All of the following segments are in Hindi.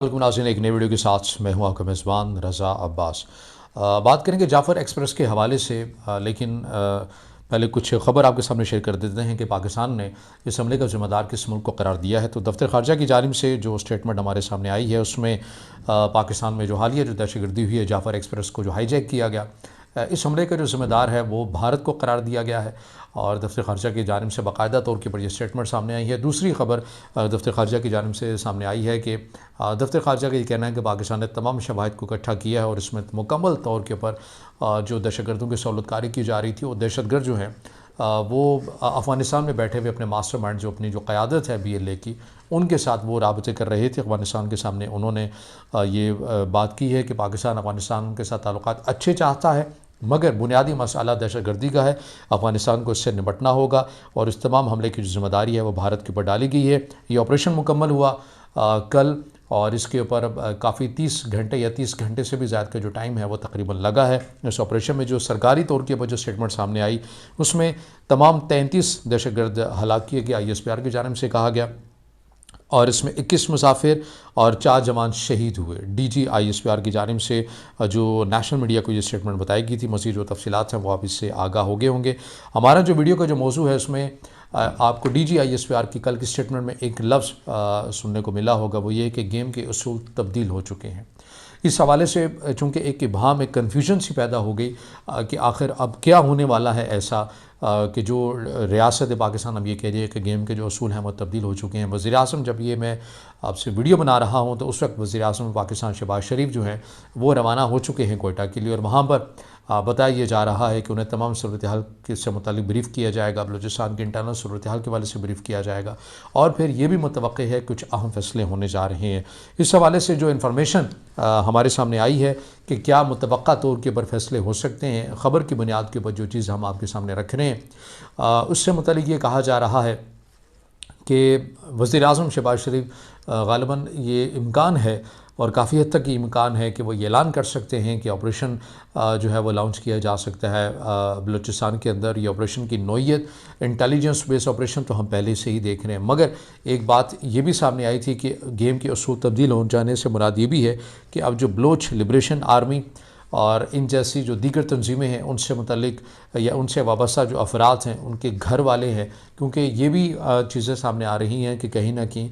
वालेकुम नाज़रीन, एक नई वीडियो के साथ मैं हूं आपका मेज़बान रज़ा अब्बास। बात करेंगे जाफ़र एक्सप्रेस के हवाले से, लेकिन पहले कुछ ख़बर आपके सामने शेयर कर देते हैं कि पाकिस्तान ने इस हमले का ज़िम्मेदार किस मुल्क को करार दिया है। तो दफ्तर ख़ारजा की जानिब से जो स्टेटमेंट हमारे सामने आई है उसमें पाकिस्तान में जो हालिया जो दहशतगर्दी हुई है, जाफ़र एक्सप्रेस को जो हाईजैक किया गया, इस हमले का जो ज़िम्मेदार है वो भारत को करार दिया गया है और दफ्तर ख़ारजा की जानिब से बाकायदा तौर के ऊपर ये स्टेटमेंट सामने आई है। दूसरी ख़बर दफ्तर ख़ारजा की जानिब से सामने आई है कि दफ्तर ख़ारजा का ये कहना है कि पाकिस्तान ने तमाम शवाहिद को इकट्ठा किया है और इसमें मुकम्मल तौर के ऊपर जो दहशतगर्दों की सहूलतकारी की जा रही थी, वो दहशतगर्द जो हैं वो अफ़गानिस्तान में बैठे हुए अपने मास्टर माइंड जो अपनी जो क़यादत है BLA की, उनके साथ वो राबते कर रहे थे। अफ़गानिस्तान के सामने उन्होंने ये बात की है कि पाकिस्तान अफ़गानिस्तान के साथ ताल्लुकात अच्छे चाहता है, मगर बुनियादी मसला दहशतगर्दी का है। अफ़गानिस्तान को इससे निपटना होगा और इस तमाम हमले की जो ज़िम्मेदारी है वो भारत के ऊपर डाली गई है। ये ऑपरेशन मुकम्मल हुआ कल और इसके ऊपर काफ़ी 30 घंटे या 30 घंटे से भी ज़्यादा का जो टाइम है वो तकरीबन लगा है। इस ऑपरेशन में जो सरकारी तौर के ऊपर जो स्टेटमेंट सामने आई उसमें तमाम 33 दहशतगर्द हलाक किए गए ISPR की जानिब से कहा गया और इसमें 21 मुसाफिर और 4 जवान शहीद हुए। DG ISPR की जानिब से जो नेशनल मीडिया को ये स्टेटमेंट बताई गई थी। मज़ीद जो तफसीलात हैं वो आप इससे आगाह हो गए होंगे। हमारा जो वीडियो का जो मौजू है उसमें आपको DG ISPR की कल की स्टेटमेंट में एक लफ्ज़ सुनने को मिला होगा, वो ये है कि गेम के उसूल तब्दील हो चुके हैं। इस हवाले से चूँकि एक इबहम, एक कन्फ्यूजन सी पैदा हो गई कि आखिर अब क्या होने वाला है ऐसा कि जो रियासत पाकिस्तान अब ये कह रही है कि गेम के जो असूल हैं वो तब्दील हो चुके हैं। वज़ीर-ए-आज़म, जब ये मैं आपसे वीडियो बना रहा हूँ तो उस वक्त वज़ीर-ए-आज़म पाकिस्तान शहबाज शरीफ जो हैं वो रवाना हो चुके हैं कोयटा के लिए और वहाँ पर बताया जा रहा है कि उन्हें तमाम सूरत हाल से मुतालिक ब्रीफ़ किया जाएगा, बलूचिस्तान की इंटरनल सूरत हाल के हवाले से ब्रीफ़ किया जाएगा और फिर ये भी मुतवक्किल है कुछ अहम फैसले होने जा रहे हैं। इस हवाले से जो इन्फॉर्मेशन हमारे सामने आई है कि क्या मुतवक्का तौर के ऊपर फैसले हो सकते हैं, ख़बर की बुनियाद के ऊपर जो चीज़ हम आपके सामने रख रहे हैं, उससे मुतालिक ये कहा जा रहा है कि वज़ीर-ए-आज़म शहबाज शरीफ ग़ालिबन ये इम्कान है और काफ़ी हद तक ये इम्कान है कि वो ये ऐलान कर सकते हैं कि ऑपरेशन जो है वो लॉन्च किया जा सकता है बलूचिस्तान के अंदर। ये ऑपरेशन की नौइयत इंटेलिजेंस बेस्ड ऑपरेशन तो हम पहले से ही देख रहे हैं, मगर एक बात ये भी सामने आई थी कि गेम के उसूल तब्दील हो जाने से मुराद ये भी है कि अब जो बलोच लिबरेशन आर्मी और इन जैसी जो दीगर तंजीमें हैं उनसे मुतल्लिक या उनसे वाबस्ता जो अफराद हैं उनके घर वाले हैं, क्योंकि ये भी चीज़ें सामने आ रही हैं कि कहीं ना कहीं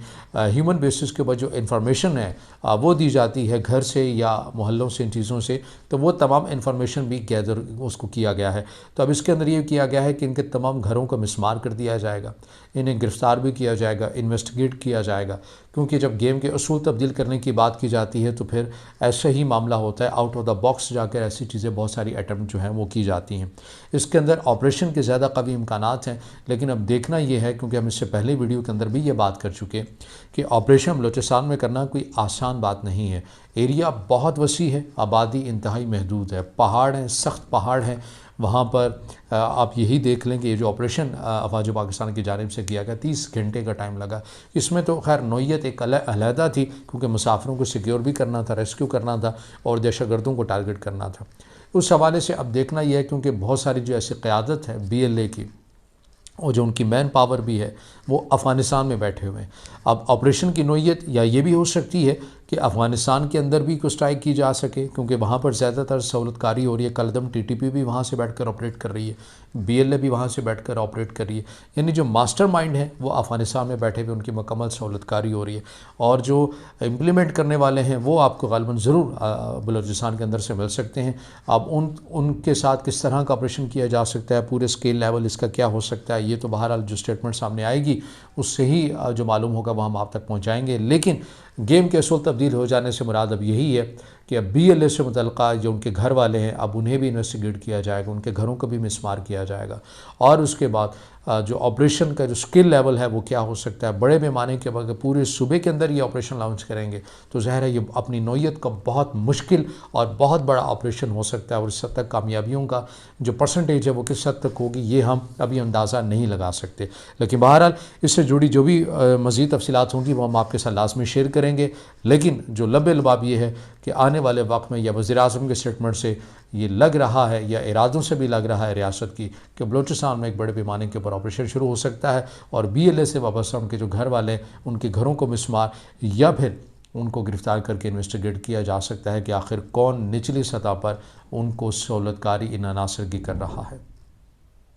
ह्यूमन बेसिस के ऊपर जो इन्फॉर्मेशन है वो दी जाती है घर से या मोहल्लों से, इन चीज़ों से, तो वो तमाम इन्फॉर्मेशन भी गैदर उसको किया गया है। तो अब इसके अंदर ये किया गया है कि इनके तमाम घरों को मिसमार कर दिया जाएगा, इन्हें गिरफ़्तार भी किया जाएगा, इन्वेस्टिगेट किया जाएगा, क्योंकि जब गेम के असूल तब्दील करने की बात की जाती है तो फिर ऐसा ही मामला होता है, आउट ऑफ द बॉक्स जाकर ऐसी चीज़ें बहुत सारी अटैम्प्ट जो हैं वो की जाती हैं। इसके अंदर ऑपरेशन के ज़्यादा कवी इम्कानात हैं, लेकिन अब देखना ये है, क्योंकि हम इससे पहले वीडियो के अंदर भी ये बात कर चुके कि ऑपरेशन बलूचिस्तान में करना कोई आसान बात नहीं है। एरिया बहुत वसी है, आबादी इंतहाई महदूद है, पहाड़ हैं, सख्त पहाड़ हैं। वहाँ पर आप यही देख लें कि ये जो ऑपरेशन अफवाज पाकिस्तान की जानिब से किया गया 30 घंटे का टाइम लगा। इसमें तो खैर नौइयत एक अलहदा थी, क्योंकि मुसाफिरों को सिक्योर भी करना था, रेस्क्यू करना था और दहशतगर्दों को टारगेट करना था। उस हवाले से अब देखना यह है, क्योंकि बहुत सारी जो ऐसी क़यादत है BLA की और जो उनकी मैन पावर भी है वो अफ़गानिस्तान में बैठे हुए हैं। अब ऑपरेशन की नौइयत या ये भी हो सकती है कि अफ़गानिस्तान के अंदर भी कुछ स्ट्राइक की जा सके, क्योंकि वहाँ पर ज़्यादातर सहूलतकारी हो रही है। कलदम TTP भी वहाँ से बैठकर ऑपरेट कर रही है, BLA भी वहाँ से बैठकर ऑपरेट कर रही है। यानी जो मास्टर माइंड है वो अफ़गानिस्तान में बैठे हुए, उनकी मुकम्मल सहूलतकारी हो रही है और जो इम्प्लीमेंट करने वाले हैं वो आपको ग़ालिबन ज़रूर बलूचिस्तान के अंदर से मिल सकते हैं। अब उनके साथ किस तरह का ऑपरेशन किया जा सकता है, पूरे स्केल लेवल इसका क्या हो सकता है, ये तो बहरहाल जो स्टेटमेंट सामने आएगी उससे ही जो मालूम होगा वो हम आप तक पहुँचाएँगे। लेकिन गेम के असूल तब्दील हो जाने से मुराद अब यही है कि अब BLA से मुतल्लिक़ा जो उनके घर वाले हैं अब उन्हें भी इन्वेस्टिगेट किया जाएगा, उनके घरों को भी मिसमार किया जाएगा और उसके बाद जो ऑपरेशन का जो स्किल लेवल है वो क्या हो सकता है। बड़े पैमाने के अगर पूरे सूबे के अंदर ये ऑपरेशन लॉन्च करेंगे तो ज़ाहिर है ये अपनी नौइयत का बहुत मुश्किल और बहुत बड़ा ऑपरेशन हो सकता है और इस हद तक कामयाबियों का जो परसेंटेज है वो किस हद तक होगी ये हम अभी अंदाज़ा नहीं लगा सकते। लेकिन बहरहाल इससे जुड़ी जो भी मज़ीद तफसीलात होंगी वो हम आपके साथ लाजमी शेयर करेंगे। लेकिन जो लबे लबाब ये है कि आने वाले वक्त में या वज़ीर-ए-आज़म के स्टेटमेंट से ये लग रहा है या इरादों से भी लग रहा है रियासत की कि बलूचिस्तान में एक बड़े पैमाने के ऊपर ऑपरेशन शुरू हो सकता है और BLA से वाबस्ता उनके जो घर वाले उनके घरों को मिसमार या फिर उनको गिरफ़्तार करके इन्वेस्टिगेट किया जा सकता है कि आखिर कौन निचली सतह पर उनको सहूलतकारी इन अनासर की कर रहा है।